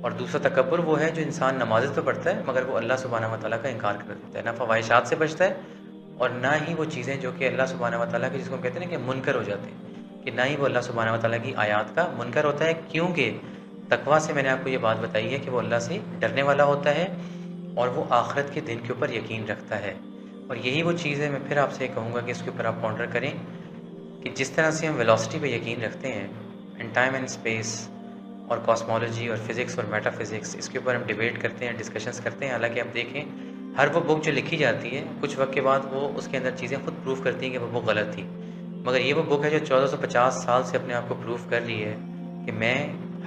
اور دوسرا تکبر وہ ہے جو انسان نمازیں تو پڑھتا ہے مگر وہ اللہ سبحانہ و تعالیٰ کا انکار کر دیتا ہے، نہ فواہشات سے بچتا ہے اور نہ ہی وہ چیزیں جو کہ اللہ سبحانہ و تعالیٰ کی، جس کو ہم کہتے ہیں نا کہ منکر ہو جاتے ہیں، کہ نہ ہی وہ اللہ سبحانہ و تعالیٰ کی آیات کا منکر ہوتا ہے، کیونکہ تقویٰ سے میں نے آپ کو یہ بات بتائی ہے کہ وہ اللہ سے ڈرنے والا ہوتا ہے اور وہ آخرت کے دن کے اوپر یقین رکھتا ہے۔ اور یہی وہ چیز ہے، میں پھر آپ سے کہوں گا کہ اس کے اوپر آپ پونڈر کریں کہ جس طرح سے ہم ویلوسٹی پہ یقین رکھتے ہیں، ان ٹائم اینڈ اسپیس اور کاسمولوجی اور فزکس اور میٹا فزکس، اس کے اوپر ہم ڈیبیٹ کرتے ہیں، ڈسکشنز کرتے ہیں، حالانکہ آپ دیکھیں ہر وہ بک جو لکھی جاتی ہے کچھ وقت کے بعد وہ اس کے اندر چیزیں خود پروف کرتی ہیں کہ وہ بک غلط تھی، مگر یہ وہ بک ہے جو 1450 سال سے اپنے آپ کو پروف کر رہی ہے کہ میں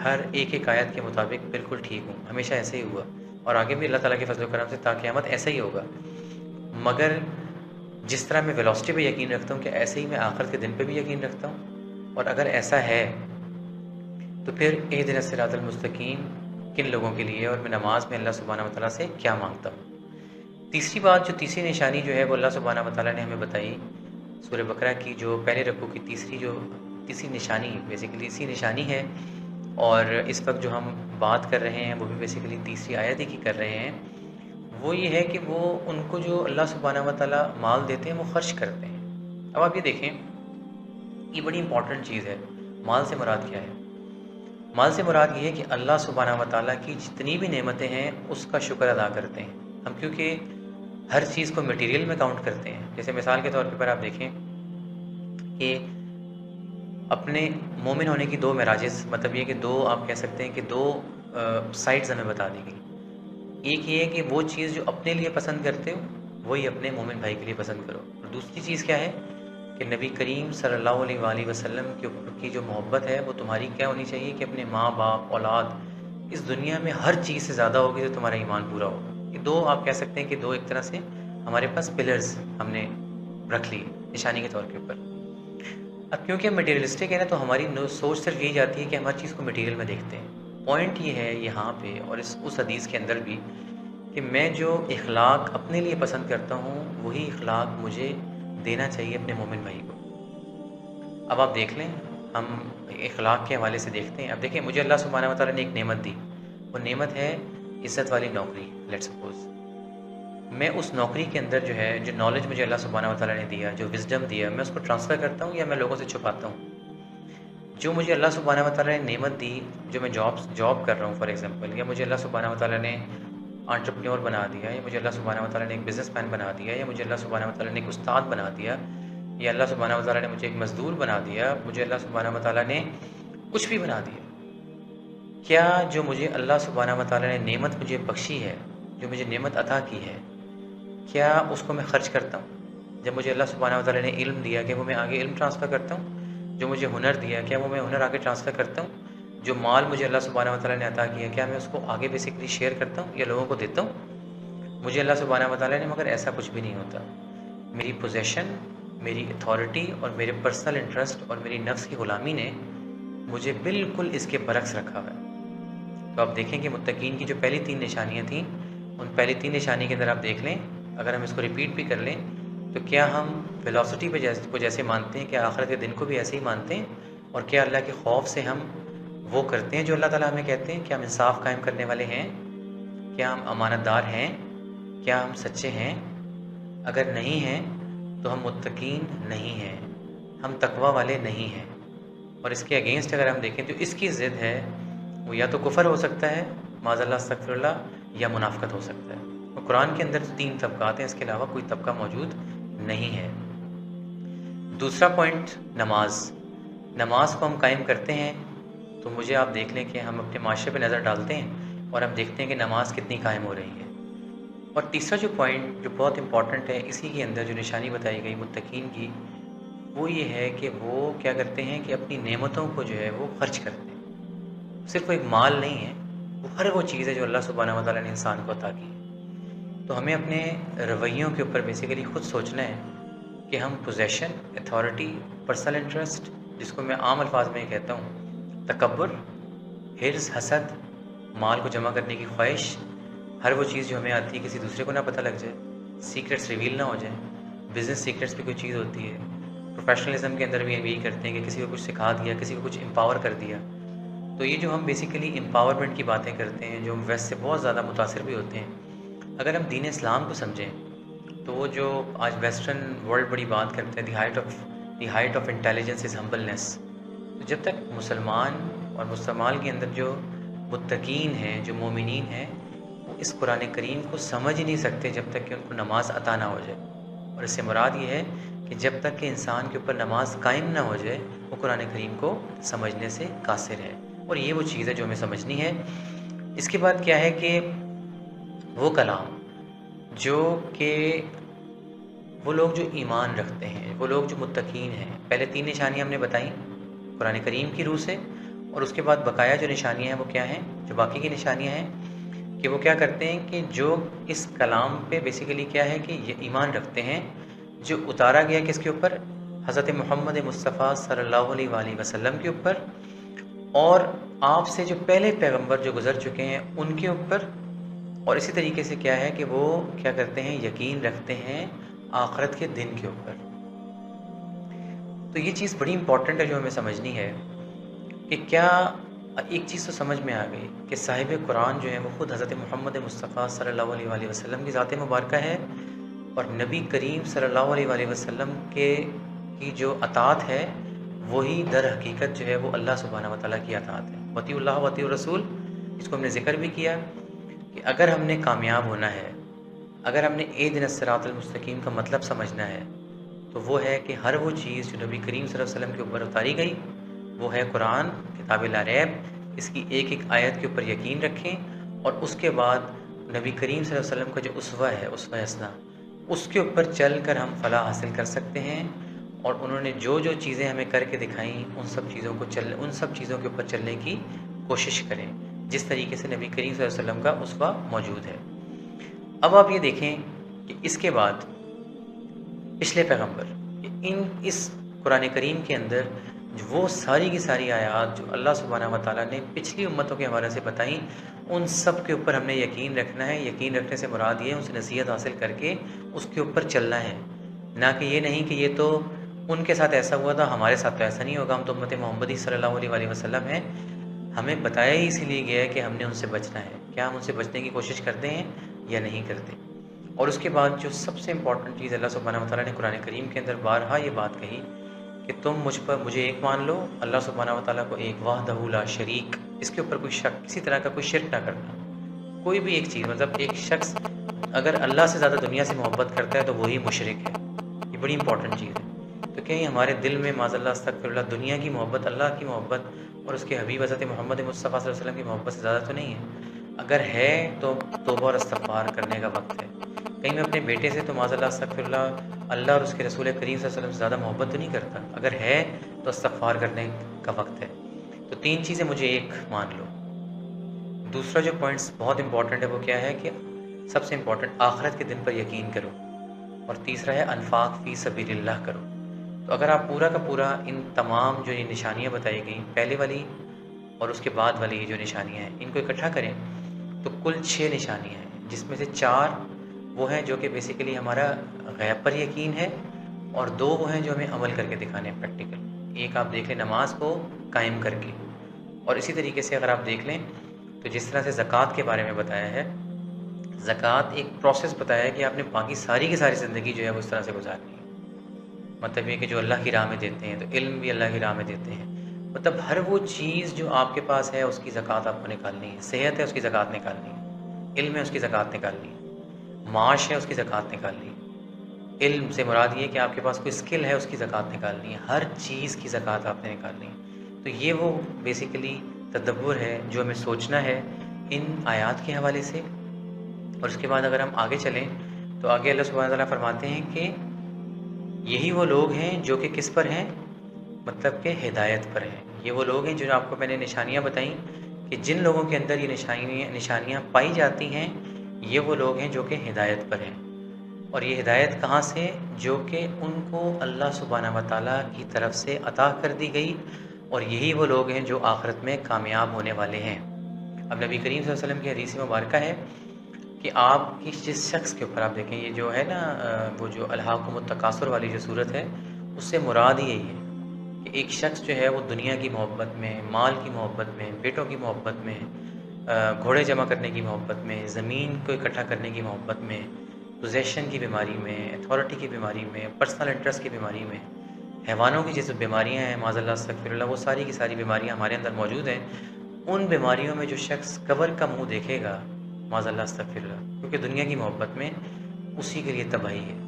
ہر ایک آیت کے مطابق بالکل ٹھیک ہوں، ہمیشہ ایسے ہی ہوا اور آگے بھی اللہ تعالیٰ کے فضل و کرم سے تا قیامت ایسا ہی ہوگا۔ مگر جس طرح میں ویلوسٹی پہ یقین رکھتا ہوں کہ ایسے ہی میں آخرت کے دن پہ بھی یقین رکھتا ہوں، اور اگر ایسا ہے تو پھر اہدنا الصراط المستقیم کن لوگوں کے لیے، اور میں نماز میں اللہ سبحانہ و تعالیٰ سے کیا مانگتا ہوں۔ تیسری بات، جو تیسری نشانی جو ہے وہ اللہ سبحانہ و تعالیٰ نے ہمیں بتائی سورہ بقرہ کی جو پہلے رکوع کی تیسری نشانی، بیسیکلی اسی نشانی ہے، اور اس وقت جو ہم بات کر رہے ہیں وہ بھی بیسیکلی تیسری آیت ہی کی کر رہے ہیں، وہ یہ ہے کہ وہ ان کو جو اللہ سبحانہ و تعالیٰ مال دیتے ہیں وہ خرچ کرتے ہیں۔ اب آپ یہ دیکھیں، یہ بڑی امپورٹنٹ چیز ہے، مال سے مراد کیا ہے؟ مال سے مراد یہ ہے کہ اللہ سبحانہ و تعالیٰ کی جتنی بھی نعمتیں ہیں اس کا شکر ادا کرتے ہیں ہم، کیونکہ ہر چیز کو میٹیریل میں کاؤنٹ کرتے ہیں۔ جیسے مثال کے طور پر آپ دیکھیں کہ اپنے مومن ہونے کی دو معراجز، مطلب یہ کہ دو، آپ کہہ سکتے ہیں کہ دو سائڈز ہمیں بتا دی گئی۔ ایک یہ ہے کہ وہ چیز جو اپنے لیے پسند کرتے ہو وہی اپنے مومن بھائی کے لیے پسند کرو، اور دوسری چیز کیا ہے کہ نبی کریم صلی اللہ علیہ وآلہ وسلم کے اوپر کی جو محبت ہے وہ تمہاری کیا ہونی چاہیے کہ اپنے ماں باپ اولاد اس دنیا میں ہر چیز سے زیادہ ہوگی تو تمہارا ایمان پورا ہوگا۔ یہ دو آپ کہہ سکتے ہیں کہ دو ایک طرح سے ہمارے پاس پلرز ہم نے رکھ لیے نشانی کے طور کے اوپر۔ اب کیونکہ ہم مٹیریلسٹک ہے نا، تو ہماری سوچ صرف یہی جاتی ہے کہ ہم ہر چیز کو مٹیریل میں دیکھتے ہیں۔ پوائنٹ یہ ہے یہاں پہ اور اس حدیث کے اندر بھی کہ میں جو اخلاق اپنے لیے پسند کرتا ہوں وہی اخلاق مجھے دینا چاہیے اپنے مومن بھائی کو۔ اب آپ دیکھ لیں، ہم اخلاق کے حوالے سے دیکھتے ہیں۔ اب دیکھیں، مجھے اللہ سبحانہ و تعالیٰ نے ایک نعمت دی، وہ نعمت ہے عزت والی نوکری، لیٹ سپوز۔ میں اس نوکری کے اندر جو ہے، جو نالج مجھے اللہ سبحانہ و تعالیٰ نے دیا، جو وزڈم دیا، میں اس کو ٹرانسفر کرتا ہوں یا میں لوگوں سے چھپاتا ہوں؟ جو مجھے اللہ سبحانہ و تعالیٰ نے نعمت دی، جو میں جاب کر رہا ہوں فار ایگزامپل، یا مجھے اللہ سبحانہ و تعالیٰ نے انٹرپرینور بنا دیا، یا مجھے اللہ سبحانہ و تعالیٰ نے ایک بزنس مین بنا دیا، یا مجھے اللہ سبحانہ و تعالیٰ نے ایک استاد بنا دیا، یا اللہ سبحانہ و تعالیٰ نے مجھے ایک مزدور بنا دیا، مجھے اللہ سبحانہ و تعالیٰ نے کچھ بھی بنا دیا، کیا جو مجھے اللہ سبحانہ و تعالیٰ نے نعمت مجھے بخشی ہے، جو مجھے نعمت عطا کی ہے، کیا اس کو میں خرچ کرتا ہوں؟ جب مجھے اللہ سبحانہ و تعالیٰ نے علم دیا، کہ وہ میں آگے علم ٹرانسفر کرتا ہوں؟ جو مجھے ہنر دیا، کیا وہ میں ہنر آگے ٹرانسفر کرتا ہوں؟ جو مال مجھے اللہ سبحانہ و تعالیٰ نے عطا کیا، کیا میں اس کو آگے بیسکلی شیئر کرتا ہوں یا لوگوں کو دیتا ہوں؟ مجھے اللہ سبحانہ و تعالیٰ نے، مگر ایسا کچھ بھی نہیں ہوتا۔ میری پوزیشن، میری اتھارٹی اور میرے پرسنل انٹرسٹ اور میری نفس کی غلامی نے مجھے بالکل اس کے برعکس رکھا ہوا ہے۔ تو آپ دیکھیں کہ متقین کی جو پہلی 3 نشانیاں تھیں، ان پہلی 3 نشانی کے اندر آپ دیکھ لیں، اگر ہم اس کو ریپیٹ بھی کر لیں تو کیا ہم فلاسفی پہ جیسے مانتے ہیں، کیا آخرت کے دن کو بھی ایسے ہی مانتے ہیں؟ اور کیا اللہ کے خوف سے ہم وہ کرتے ہیں جو اللہ تعالیٰ ہمیں کہتے ہیں؟ کیا ہم انصاف قائم کرنے والے ہیں؟ کیا ہم امانت دار ہیں؟ کیا ہم سچے ہیں؟ اگر نہیں ہیں تو ہم متقین نہیں ہیں، ہم تقوی والے نہیں ہیں۔ اور اس کے اگینسٹ اگر ہم دیکھیں تو اس کی ضد ہے، وہ یا تو کفر ہو سکتا ہے، معاذ اللہ استغفر اللہ، یا منافقت ہو سکتا ہے۔ اور قرآن کے اندر 3 طبقات ہیں، اس کے علاوہ کوئی طبقہ موجود نہیں ہے۔ دوسرا پوائنٹ، نماز کو ہم قائم کرتے ہیں تو مجھے آپ دیکھ لیں کہ ہم اپنے معاشرے پہ نظر ڈالتے ہیں اور ہم دیکھتے ہیں کہ نماز کتنی قائم ہو رہی ہے۔ اور تیسرا جو پوائنٹ جو بہت امپورٹنٹ ہے اسی کے اندر جو نشانی بتائی گئی متقین کی، وہ یہ ہے کہ وہ کیا کرتے ہیں کہ اپنی نعمتوں کو جو ہے وہ خرچ کرتے ہیں۔ صرف وہ ایک مال نہیں ہے، وہ ہر وہ چیز ہے جو اللہ سبحانہ و تعالیٰ نے انسان کو عطا کی ہے۔ تو ہمیں اپنے رویوں کے اوپر بیسیکلی خود سوچنا ہے کہ ہم پوزیشن، اتھارٹی، پرسنل انٹرسٹ، جس کو میں عام الفاظ میں کہتا ہوں تکبر، حرص، حسد، مال کو جمع کرنے کی خواہش، ہر وہ چیز جو ہمیں آتی ہے کسی دوسرے کو نہ پتہ لگ جائے، سیکرٹس ریویل نہ ہو جائیں۔ بزنس سیکرٹس پہ کوئی چیز ہوتی ہے، پروفیشنلزم کے اندر بھی ہم یہی کرتے ہیں کہ کسی کو کچھ سکھا دیا، کسی کو کچھ امپاور کر دیا، تو تو یہ جو ہم بیسیکلی امپاورمنٹ کی باتیں کرتے ہیں، جو ہم ویسٹ سے بہت زیادہ متاثر بھی ہوتے ہیں، اگر ہم دین اسلام کو سمجھیں تو وہ جو آج ویسٹرن ورلڈ بڑی بات کرتے ہیں، the height of intelligence is humbleness, تو جب تک مسلمان اور مسلمان کے اندر جو متقین ہیں، جو مومنین ہیں، وہ اس قرآن کریم کو سمجھ ہی نہیں سکتے جب تک کہ ان کو نماز عطا نہ ہو جائے۔ اور اس سے مراد یہ ہے کہ جب تک کہ انسان کے اوپر نماز قائم نہ ہو جائے، وہ قرآن کریم کو سمجھنے سے قاصر ہے، اور یہ وہ چیز ہے جو ہمیں سمجھنی ہے۔ اس کے بعد کیا ہے کہ وہ کلام جو کہ وہ لوگ جو ایمان رکھتے ہیں، وہ لوگ جو متقین ہیں، پہلے 3 نشانیاں ہم نے بتائیں قرآن کریم کی روح سے، اور اس کے بعد بقایا جو نشانیاں ہیں وہ کیا ہیں، جو باقی کی نشانیاں ہیں کہ وہ کیا کرتے ہیں کہ جو اس کلام پہ بیسیکلی کیا ہے کہ یہ ایمان رکھتے ہیں، جو اتارا گیا کس کے اوپر، حضرت محمد مصطفیٰ صلی اللہ علیہ وآلہ وسلم کے اوپر، اور آپ سے جو پہلے پیغمبر جو گزر چکے ہیں ان کے اوپر، اور اسی طریقے سے کیا ہے کہ وہ کیا کرتے ہیں، یقین رکھتے ہیں آخرت کے دن کے اوپر۔ تو یہ چیز بڑی امپورٹنٹ ہے جو ہمیں سمجھنی ہے کہ کیا ایک چیز تو سمجھ میں آ گئی کہ صاحب قرآن جو ہے وہ خود حضرت محمد مصطفیٰ صلی اللہ علیہ وآلہ وسلم کی ذات مبارکہ ہے، اور نبی کریم صلی اللہ علیہ وآلہ وسلم کی جو اطاعت ہے وہی در حقیقت جو ہے وہ اللہ سبحانہ و تعالیٰ کی اطاعت ہے، وطیع اللہ وطیع الرسول۔ اس کو ہم نے ذکر بھی کیا کہ اگر ہم نے کامیاب ہونا ہے، اگر ہم نے اہدنا الصراط المستقیم کا مطلب سمجھنا ہے، تو وہ ہے کہ ہر وہ چیز جو نبی کریم صلی اللہ علیہ وسلم کے اوپر اتاری گئی وہ ہے قرآن کتاب لا ریب، اس کی ایک ایک آیت کے اوپر یقین رکھیں، اور اس کے بعد نبی کریم صلی اللہ علیہ وسلم کا جو اسوہ ہے، اسوہ حسنہ، اس کے اوپر چل کر ہم فلاح حاصل کر سکتے ہیں، اور انہوں نے جو جو چیزیں ہمیں کر کے دکھائیں ان سب چیزوں کے اوپر چلنے کی کوشش کریں، جس طریقے سے نبی کریم صلی اللہ علیہ وسلم کا اسوہ موجود ہے۔ اب آپ یہ دیکھیں کہ اس کے بعد پچھلے پیغمبر اس قرآن کریم کے اندر وہ ساری کی ساری آیات جو اللہ سبحانہ و تعالیٰ نے پچھلی امتوں کے حوالے سے بتائیں، ان سب کے اوپر ہم نے یقین رکھنا ہے۔ یقین رکھنے سے مراد یہ ہے ان سے نصیحت حاصل کر کے اس کے اوپر چلنا ہے، نہ کہ یہ نہیں کہ یہ تو ان کے ساتھ ایسا ہوا تھا، ہمارے ساتھ تو ایسا نہیں ہوگا، ہم تو امت محمدی صلی اللہ علیہ وآلہ وسلم ہیں، ہمیں بتایا ہی اسی لیے گیا ہے کہ ہم نے ان سے بچنا ہے۔ کیا ہم ان سے بچنے کی کوشش کرتے ہیں یا نہیں کرتے؟ اور اس کے بعد جو سب سے امپورٹنٹ چیز اللہ سبحانہ و تعالیٰ نے قرآن کریم کے اندر بارہا یہ بات کہی کہ تم مجھے ایک مان لو، اللہ سبحانہ و تعالیٰ کو ایک، وحدہ لا شریک، اس کے اوپر کوئی شک، کسی طرح کا کوئی شرک نہ کرنا۔ کوئی بھی ایک چیز، مطلب ایک شخص اگر اللہ سے زیادہ دنیا سے محبت کرتا ہے تو وہی مشرک ہے، یہ بڑی امپورٹنٹ چیز ہے۔ تو کہیں ہمارے دل میں معاذ اللہ استغفر اللہ دنیا کی محبت، اللہ کی محبت اور اس کے حبیب حضرت محمد مصطفیٰ صلی اللہ علیہ وسلم کی محبت سے زیادہ تو نہیں ہے؟ اگر ہے تو توبہ اور استغفار کرنے کا وقت ہے۔ کہیں میں اپنے بیٹے سے تو معاذ اللہ استغفر اللہ اور اس کے رسول کریم صلی اللہ علیہ وسلم سے زیادہ محبت تو نہیں کرتا، اگر ہے تو استغفار کرنے کا وقت ہے۔ تو 3 چیزیں مجھے ایک مان لو۔ دوسرا جو پوائنٹس بہت امپورٹنٹ ہے وہ کیا ہے کہ سب سے امپورٹنٹ آخرت کے دن پر یقین کرو، اور تیسرا ہے انفاق فی سبیل اللہ کرو۔ تو اگر آپ پورا کا پورا ان تمام جو یہ نشانیاں بتائی گئیں، پہلے والی اور اس کے بعد والی یہ جو نشانیاں ہیں، ان کو اکٹھا کریں تو کل 6 نشانیاں ہیں، جس میں سے 4 وہ ہیں جو کہ بیسیکلی ہمارا غیب پر یقین ہے، اور 2 وہ ہیں جو ہمیں عمل کر کے دکھانے ہیں پریکٹیکل۔ ایک آپ دیکھ لیں نماز کو قائم کر کے، اور اسی طریقے سے اگر آپ دیکھ لیں تو جس طرح سے زکوٰۃ کے بارے میں بتایا ہے، زکوٰۃ ایک پروسیس بتایا ہے کہ آپ نے باقی ساری کی ساری زندگی جو ہے وہ اس طرح سے گزارنی ہے۔ مطلب یہ کہ جو اللہ کی راہ میں دیتے ہیں تو علم بھی اللہ کی راہ میں دیتے ہیں، مطلب ہر وہ چیز جو آپ کے پاس ہے اس کی زکوٰۃ آپ کو نکالنی ہے۔ صحت ہے اس کی زکوٰۃ نکالنی ہے، علم ہے اس کی زکوٰۃ نکالنی ہے، معاش ہے اس کی زکوٰۃ نکالنی ہے۔ علم سے مراد یہ کہ آپ کے پاس کوئی اسکل ہے اس کی زکوٰۃ نکالنی ہے، ہر چیز کی زکوٰۃ آپ نے نکالنی ہے۔ تو یہ وہ بیسیکلی تدبر ہے جو ہمیں سوچنا ہے ان آیات کے حوالے سے۔ اور اس کے بعد اگر ہم آگے چلیں تو آگے اللہ سبحانہ تعالیٰ فرماتے ہیں کہ یہی وہ لوگ ہیں جو کہ کس پر ہیں، مطلب کہ ہدایت پر ہیں۔ یہ وہ لوگ ہیں جو آپ کو میں نے نشانیاں بتائیں کہ جن لوگوں کے اندر یہ نشانیاں پائی جاتی ہیں، یہ وہ لوگ ہیں جو کہ ہدایت پر ہیں۔ اور یہ ہدایت کہاں سے؟ جو کہ ان کو اللہ سبحانہ و تعالیٰ کی طرف سے عطا کر دی گئی، اور یہی وہ لوگ ہیں جو آخرت میں کامیاب ہونے والے ہیں۔ اب نبی کریم صلی اللہ علیہ وسلم کی حدیث مبارکہ ہے کہ آپ کی جس شخص کے اوپر آپ دیکھیں، یہ جو ہے نا وہ جو الہاکم التکاثر والی جو صورت ہے، اس سے مراد ہی یہی ہے کہ ایک شخص جو ہے وہ دنیا کی محبت میں، مال کی محبت میں، بیٹوں کی محبت میں، گھوڑے جمع کرنے کی محبت میں، زمین کو اکٹھا کرنے کی محبت میں، پوزیشن کی بیماری میں، اتھارٹی کی بیماری میں، پرسنل انٹرسٹ کی بیماری میں، حیوانوں کی جیسے بیماریاں ہیں معاذ اللہ استغفر اللہ، وہ ساری کی ساری بیماریاں ہمارے اندر موجود ہیں۔ ان بیماریوں میں جو شخص قبر کا منہ دیکھے گا معاذ اللہ استغفر اللہ، کیونکہ دنیا کی محبت میں اسی کے لیے تباہی ہے۔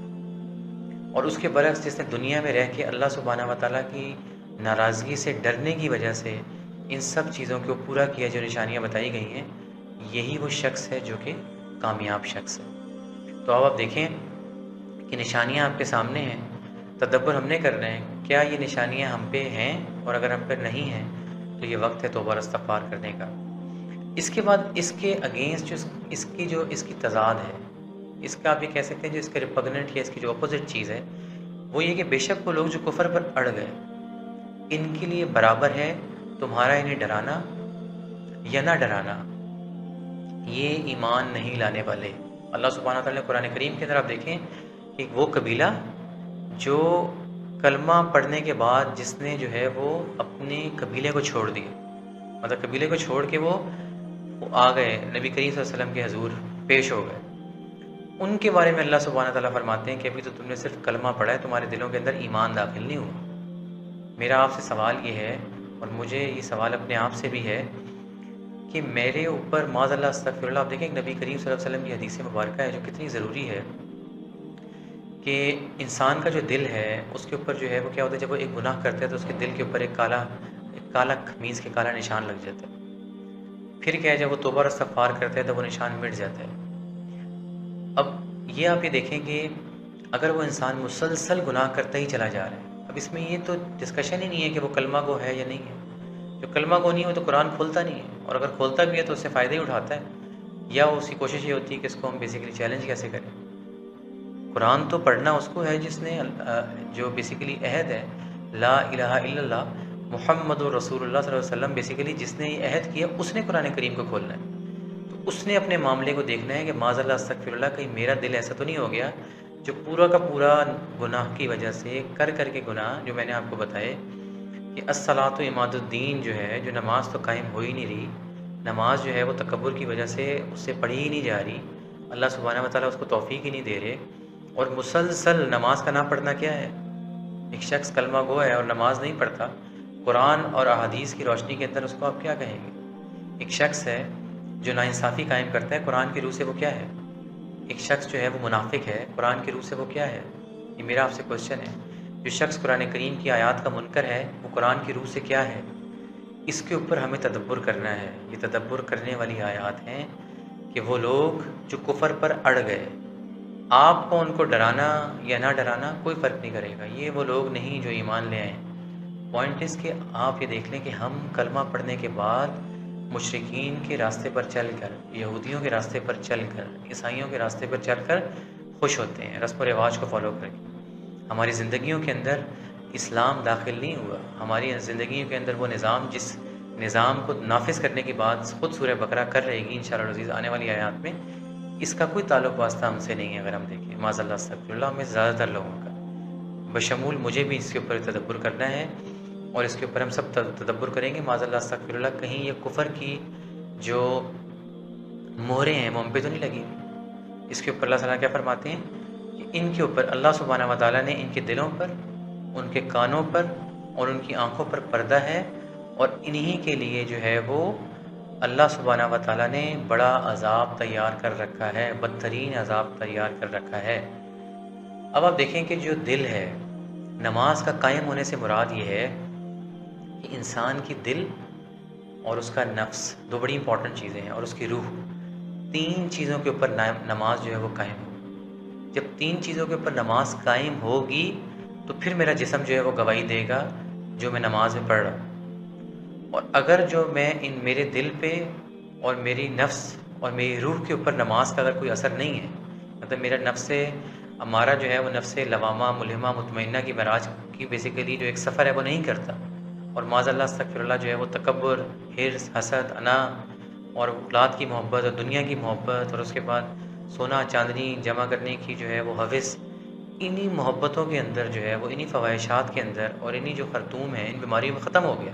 اور اس کے برعکس جس نے دنیا میں رہ کے اللہ سبحانہ و تعالیٰ کی ناراضگی سے ڈرنے کی وجہ سے ان سب چیزوں کو پورا کیا جو نشانیاں بتائی گئی ہیں، یہی وہ شخص ہے جو کہ کامیاب شخص ہے۔ تو اب آپ دیکھیں کہ نشانیاں آپ کے سامنے ہیں، تدبر ہم نے کرنا ہے، کیا یہ نشانیاں ہم پہ ہیں؟ اور اگر ہم پہ نہیں ہیں تو یہ وقت ہے توبہ اور استغفار کرنے کا۔ اس کے بعد اس کے اگینسٹ اس کی تضاد ہے، اس کا آپ یہ کہہ سکتے ہیں جو اس کے ریپگننٹ یا اس کی جو اپوزٹ چیز ہے، وہ یہ کہ بے شک وہ لوگ جو کفر پر اڑ گئے، ان کے لیے برابر ہے تمہارا انہیں ڈرانا یا نہ ڈرانا، یہ ایمان نہیں لانے والے۔ اللہ سبحانہ وتعالیٰ نے قرآن کریم کے اندر آپ دیکھیں کہ وہ قبیلہ جو کلمہ پڑھنے کے بعد جس نے جو ہے وہ اپنے قبیلے کو چھوڑ دیا، مطلب قبیلے کو چھوڑ کے وہ آ گئے نبی کریم صلی اللہ علیہ وسلم کے حضور پیش ہو گئے، ان کے بارے میں اللہ سبحانہ تعالیٰ فرماتے ہیں کہ ابھی تو تم نے صرف کلمہ پڑھا ہے، تمہارے دلوں کے اندر ایمان داخل نہیں ہوا۔ میرا آپ سے سوال یہ ہے، اور مجھے یہ سوال اپنے آپ سے بھی ہے، کہ میرے اوپر معاذ اللہ استغفر اللہ، آپ دیکھیں کہ نبی کریم صلی اللہ علیہ وسلم کی حدیث مبارکہ ہے جو کتنی ضروری ہے، کہ انسان کا جو دل ہے اس کے اوپر جو ہے وہ کیا ہوتا ہے، جب وہ ایک گناہ کرتا ہے تو اس کے دل کے اوپر ایک کالا خمیز کے کالا نشان لگ جاتا ہے۔ پھر کیا ہے، جب وہ توبہ اور استغفار کرتا ہے تو وہ نشان مٹ جاتا ہے۔ اب یہ آپ یہ دیکھیں کہ اگر وہ انسان مسلسل گناہ کرتا ہی چلا جا رہا ہے، اب اس میں یہ تو ڈسکشن ہی نہیں ہے کہ وہ کلمہ گو ہے یا نہیں ہے۔ جو کلمہ گو نہیں ہو تو قرآن کھولتا نہیں ہے، اور اگر کھولتا بھی ہے تو اس سے فائدہ ہی اٹھاتا ہے، یا اس کی کوشش یہ ہوتی ہے کہ اس کو ہم بیسیکلی چیلنج کیسے کریں۔ قرآن تو پڑھنا اس کو ہے جس نے جو بیسیکلی عہد ہے لا الہ الا اللہ محمد رسول اللہ صلی اللہ علیہ وسلم، بیسیکلی جس نے یہ عہد کیا اس نے قرآن کریم کو کھولنا ہے۔ تو اس نے اپنے معاملے کو دیکھنا ہے کہ معاذ اللہ استغفر اللہ، کہیں میرا دل ایسا تو نہیں ہو گیا جو پورا کا پورا گناہ کی وجہ سے کر کے گناہ، جو میں نے آپ کو بتائے کہ الصلاۃ عماد الدین جو ہے، جو نماز تو قائم ہو ہی نہیں رہی، نماز جو ہے وہ تکبر کی وجہ سے اس سے پڑھی ہی نہیں جا رہی، اللہ سبحانہ و تعالیٰ اس کو توفیق ہی نہیں دے رہے، اور مسلسل نماز کا نہ پڑھنا کیا ہے؟ ایک شخص کلمہ گو ہے اور نماز نہیں پڑھتا، قرآن اور احادیث کی روشنی کے اندر اس کو آپ کیا کہیں گے؟ ایک شخص ہے جو ناانصافی قائم کرتا ہے، قرآن کی روح سے وہ کیا ہے؟ ایک شخص جو ہے وہ منافق ہے، قرآن کی روح سے وہ کیا ہے؟ یہ میرا آپ سے کوشچن ہے۔ جو شخص قرآن کریم کی آیات کا منکر ہے، وہ قرآن کی روح سے کیا ہے؟ اس کے اوپر ہمیں تدبر کرنا ہے۔ یہ تدبر کرنے والی آیات ہیں کہ وہ لوگ جو کفر پر اڑ گئے، آپ کو ان کو ڈرانا یا نہ ڈرانا کوئی فرق نہیں کرے گا، یہ وہ لوگ نہیں جو ایمان لے آئیں۔ پوائنٹ اس کہ آپ یہ دیکھ لیں کہ ہم کلمہ پڑھنے کے بعد مشرکین کے راستے پر چل کر، یہودیوں کے راستے پر چل کر، عیسائیوں کے راستے پر چل کر خوش ہوتے ہیں، رسم و رواج کو فالو کر کے۔ ہماری زندگیوں کے اندر اسلام داخل نہیں ہوا، ہماری زندگیوں کے اندر وہ نظام، جس نظام کو نافذ کرنے کی بات خود سورہ بقرہ کر رہے گی انشاءاللہ العزیز آنے والی آیات میں، اس کا کوئی تعلق واسطہ ہم سے نہیں ہے۔ اگر ہم دیکھیں معاذ اللہ استغفر اللہ، ہمیں زیادہ تر لوگوں کا، بشمول مجھے بھی اس کے اوپر تدبر کرنا ہے، اور اس کے اوپر ہم سب تدبر کریں گے معاذ اللہ استغفر اللہ، کہیں یہ کفر کی جو مہریں ہیں وہ ہم پہ تو نہیں لگی ہوئی۔ اس کے اوپر اللہ تعالیٰ کیا فرماتے ہیں کہ ان کے اوپر اللہ سبحانہ و تعالیٰ نے ان کے دلوں پر، ان کے کانوں پر اور ان کی آنکھوں پر پردہ ہے، اور انہی کے لیے جو ہے وہ اللہ سبحانہ و تعالیٰ نے بڑا عذاب تیار کر رکھا ہے، بدترین عذاب تیار کر رکھا ہے۔ اب آپ دیکھیں کہ جو دل ہے، نماز کا قائم ہونے سے مراد یہ ہے کہ انسان کی دل اور اس کا نفس دو بڑی امپورٹنٹ چیزیں ہیں، اور اس کی روح، تین چیزوں کے اوپر نماز جو ہے وہ قائم ہو۔ جب تین چیزوں کے اوپر نماز قائم ہوگی تو پھر میرا جسم جو ہے وہ گواہی دے گا جو میں نماز میں پڑھ رہا ہوں۔ اور اگر جو میں میرے دل پہ اور میری نفس اور میری روح کے اوپر نماز کا اگر کوئی اثر نہیں ہے، مطلب میرا نفس ہمارا جو ہے وہ نفس لوامہ ملہمہ مطمئنہ کی معراج کی بیسیکلی جو ایک سفر ہے وہ نہیں کرتا، اور معاذ اللہ استغفر اللہ جو ہے وہ تکبر، حرص، حسد، انا اور اولاد کی محبت اور دنیا کی محبت، اور اس کے بعد سونا چاندنی جمع کرنے کی جو ہے وہ حوث، انہی محبتوں کے اندر جو ہے وہ انہی فواہشات کے اندر اور انہی جو خرطوم ہیں ان بیماریوں میں ختم ہو گیا۔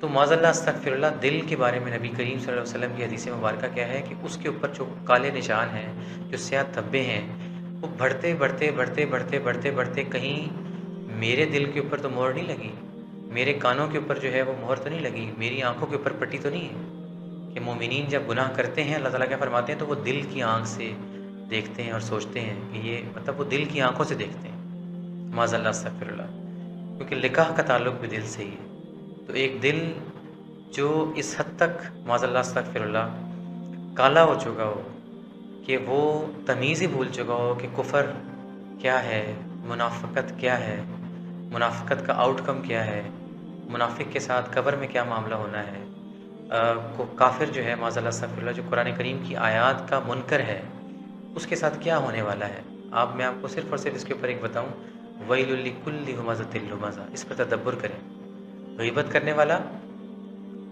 تو معاذ اللہ استغفر اللہ، دل کے بارے میں نبی کریم صلی اللہ علیہ وسلم کی حدیث مبارکہ کیا ہے کہ اس کے اوپر جو کالے نشان ہیں، جو سیاہ دھبے ہیں، وہ بڑھتے بڑھتے بڑھتے بڑھتے بڑھتے بڑھتے کہیں میرے دل کے اوپر تو مہر نہیں لگی، میرے کانوں کے اوپر جو ہے وہ مہر تو نہیں لگی، میری آنکھوں کے اوپر پٹی تو نہیں ہے کہ مومنین جب گناہ کرتے ہیں اللہ تعالیٰ کیا فرماتے ہیں تو وہ دل کی آنکھ سے دیکھتے ہیں اور سوچتے ہیں کہ یہ مطلب وہ دل کی آنکھوں سے دیکھتے ہیں۔ معاذ اللہ استغفر اللہ، کیونکہ نکاح کا تعلق بھی دل سے ہی ہے۔ تو ایک دل جو اس حد تک معاذ اللہ استغفر اللہ کالا ہو چکا ہو کہ وہ تمیز ہی بھول چکا ہو کہ کفر کیا ہے، منافقت کیا ہے، منافقت کا آؤٹ کم کیا ہے، منافق کے ساتھ قبر میں کیا معاملہ ہونا ہے، کافر جو ہے معاذ اللہ استغفر اللہ جو قرآن کریم کی آیات کا منکر ہے اس کے ساتھ کیا ہونے والا ہے۔ میں آپ کو صرف اور صرف اس کے اوپر ایک بتاؤں، وَيْلٌ لِكُلِّ ہُمَزَةٍ لُمَزَةٍ، اس پر تدبر کریں۔ غیبت کرنے والا،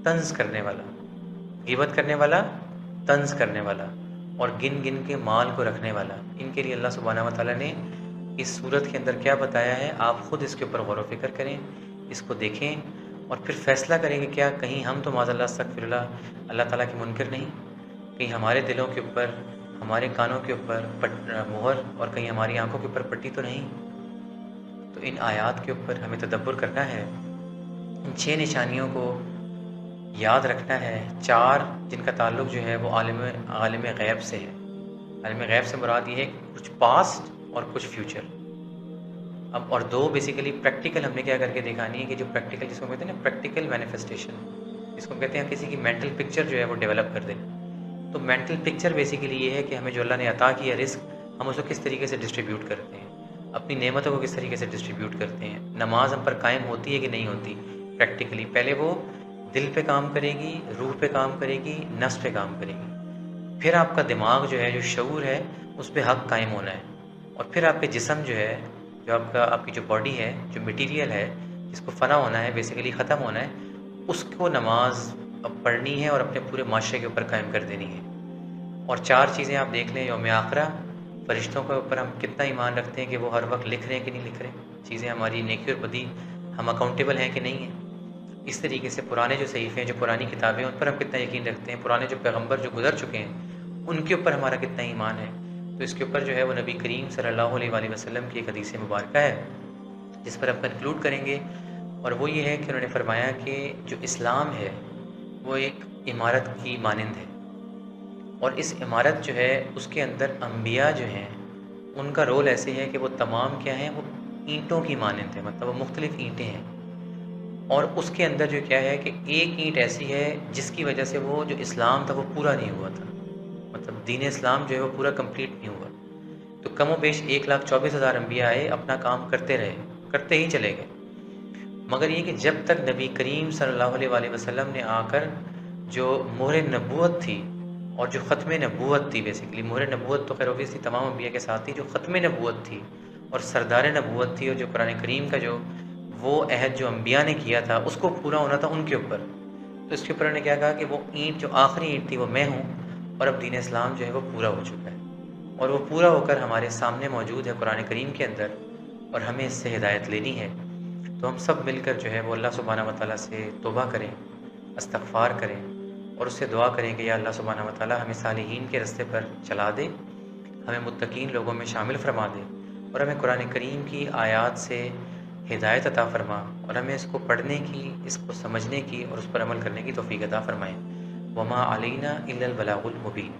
طنز کرنے والا، غیبت کرنے والا، طنز کرنے والا، اور گن گن کے مال کو رکھنے والا، ان کے لیے اللہ سبحانہ و تعالیٰ نے اس صورت کے اندر کیا بتایا ہے، آپ خود اس کے اوپر غور و فکر کریں، اس کو دیکھیں اور پھر فیصلہ کریں کہ کیا کہیں ہم تو معاذ اللہ استغفر اللہ تعالیٰ کے منکر نہیں، کہیں ہمارے دلوں کے اوپر، ہمارے کانوں کے اوپر مہر اور کہیں ہماری آنکھوں کے اوپر پٹی تو نہیں۔ تو ان آیات کے اوپر ہمیں تدبر کرنا ہے، ان 6 نشانیوں کو یاد رکھنا ہے، 4 جن کا تعلق جو ہے وہ عالم غیب سے ہے۔ عالم غیب سے مراد یہ ہے کہ کچھ پاسٹ اور کچھ فیوچر، اور 2 بیسیکلی پریکٹیکل ہم نے کیا کر کے دکھانی ہے کہ جو پریکٹیکل جس کو کہتے ہیں نا پریکٹیکل مینیفیسٹیشن، جس کو کہتے ہیں کسی کی مینٹل پکچر جو ہے وہ ڈیولپ کر دیں۔ تو مینٹل پکچر بیسیکلی یہ ہے کہ ہمیں جو اللہ نے عطا کیا رزق، ہم اس کو کس طریقے سے ڈسٹریبیوٹ کرتے ہیں، اپنی نعمتوں کو کس طریقے سے ڈسٹریبیوٹ کرتے ہیں، نماز ہم پر قائم ہوتی ہے کہ نہیں ہوتی پریکٹیکلی، پہلے وہ دل پہ کام کرے گی، روح پہ کام کرے گی، نفس پہ کام کرے گی، پھر آپ کا دماغ جو ہے جو شعور ہے اس پہ حق قائم ہونا ہے، اور پھر آپ کے جسم جو ہے جو آپ کی جو باڈی ہے، جو مٹیریل ہے جس کو فنا ہونا ہے، بیسیکلی ختم ہونا ہے، اس کو نماز اب پڑھنی ہے اور اپنے پورے معاشرے کے اوپر قائم کر دینی ہے۔ اور 4 چیزیں آپ دیکھ لیں، یوم آخرہ، فرشتوں کے اوپر ہم کتنا ایمان رکھتے ہیں کہ وہ ہر وقت لکھ رہے ہیں کہ نہیں لکھ رہے ہیں چیزیں، ہماری نیکی اور بدی ہم اکاؤنٹیبل ہیں کہ نہیں ہیں۔ اس طریقے سے پرانے جو صحیفے ہیں، جو پرانی کتابیں ہیں، ان پر ہم کتنا یقین رکھتے ہیں، پرانے جو پیغمبر جو گزر چکے ہیں ان کے اوپر ہمارا کتنا ایمان ہے۔ تو اس کے اوپر جو ہے وہ نبی کریم صلی اللہ علیہ وآلہ وسلم کی ایک حدیث مبارکہ ہے جس پر ہم کنکلوڈ کریں گے، اور وہ یہ ہے کہ انہوں نے فرمایا کہ جو اسلام ہے وہ ایک عمارت کی مانند ہے، اور اس عمارت جو ہے اس کے اندر انبیاء جو ہیں ان کا رول ایسے ہے کہ وہ تمام کیا ہیں، وہ اینٹوں کی مانند ہے، مطلب وہ مختلف اینٹیں ہیں، اور اس کے اندر جو کیا ہے کہ ایک اینٹ ایسی ہے جس کی وجہ سے وہ جو اسلام تھا وہ پورا نہیں ہوا تھا، مطلب دین اسلام جو ہے وہ پورا کمپلیٹ نہیں ہوا۔ تو کم و بیش 1,24,000 انبیاء آئے، اپنا کام کرتے رہے، کرتے ہی چلے گئے، مگر یہ کہ جب تک نبی کریم صلی اللہ علیہ وآلہ وسلم نے آ کر جو مہر نبوت تھی اور جو ختم نبوت تھی، بیسیکلی مہر نبوت تو خیر اوبیسلی تمام انبیاء کے ساتھ تھی، جو ختم نبوت تھی اور سردار نبوت تھی، اور جو قرآن کریم کا جو وہ عہد جو انبیاء نے کیا تھا اس کو پورا ہونا تھا ان کے اوپر، تو اس کے اوپر انہوں نے کیا کہا کہ وہ اینٹ جو آخری اینٹ تھی وہ میں ہوں، اور اب دین اسلام جو ہے وہ پورا ہو چکا ہے، اور وہ پورا ہو کر ہمارے سامنے موجود ہے قرآن کریم کے اندر، اور ہمیں اس سے ہدایت لینی ہے۔ تو ہم سب مل کر جو ہے وہ اللہ سبحانہ و تعالیٰ سے توبہ کریں، استغفار کریں، اور اس سے دعا کریں کہ یا اللہ سبحانہ و تعالیٰ ہمیں صالحین کے رستے پر چلا دے، ہمیں متقین لوگوں میں شامل فرما دے، اور ہمیں قرآن کریم کی آیات سے ہدایت عطا فرما، اور ہمیں اس کو پڑھنے کی، اس کو سمجھنے کی اور اس پر عمل کرنے کی توفیق عطا فرمائیں۔ وما علینا الا البلاغ المبین۔